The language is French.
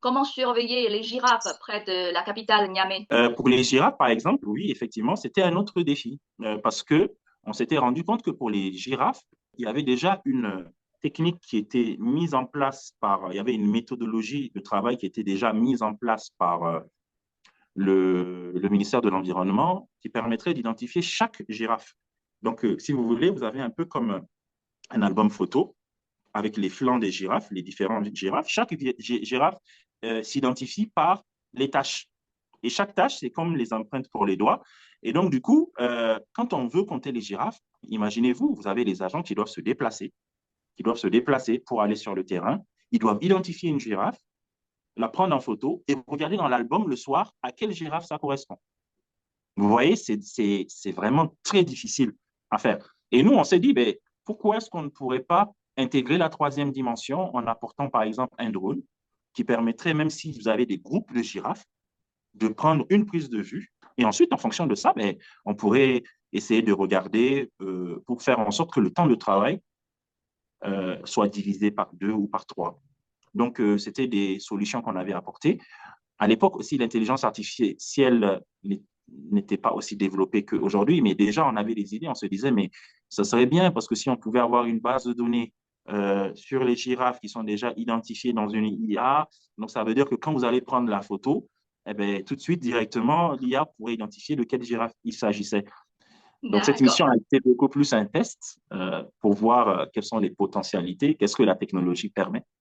Comment surveiller les girafes près de la capitale Niamey? Pour les girafes, par exemple, oui, effectivement, c'était un autre défi parce que on s'était rendu compte que pour les girafes, il y avait déjà une technique qui était mise en place il y avait une méthodologie de travail qui était déjà mise en place par le ministère de l'Environnement qui permettrait d'identifier chaque girafe. Donc, si vous voulez, vous avez un peu comme un album photo avec les flancs des girafes, les différentes girafes. Chaque girafe s'identifie par les taches. Et chaque tâche, c'est comme les empreintes pour les doigts. Et donc, du coup, quand on veut compter les girafes, imaginez-vous, vous avez les agents qui doivent se déplacer pour aller sur le terrain. Ils doivent identifier une girafe, la prendre en photo et regarder dans l'album le soir à quelle girafe ça correspond. Vous voyez, c'est vraiment très difficile à faire. Et nous, on s'est dit, ben, pourquoi est-ce qu'on ne pourrait pas intégrer la troisième dimension en apportant, par exemple, un drone qui permettrait, même si vous avez des groupes de girafes, de prendre une prise de vue. Et ensuite, en fonction de ça, ben, on pourrait essayer de regarder pour faire en sorte que le temps de travail soit divisé par deux ou par trois. Donc, c'était des solutions qu'on avait apportées. À l'époque aussi, l'intelligence artificielle n'était pas aussi développée qu'aujourd'hui, mais déjà, on avait des idées. On se disait, mais ça serait bien parce que si on pouvait avoir une base de données sur les girafes qui sont déjà identifiées dans une IA, donc ça veut dire que quand vous allez prendre la photo, eh bien, tout de suite, directement, l'IA pourrait identifier de quelle girafe il s'agissait. Donc, cette D'accord. mission a été beaucoup plus un test pour voir quelles sont les potentialités, qu'est-ce que la technologie permet.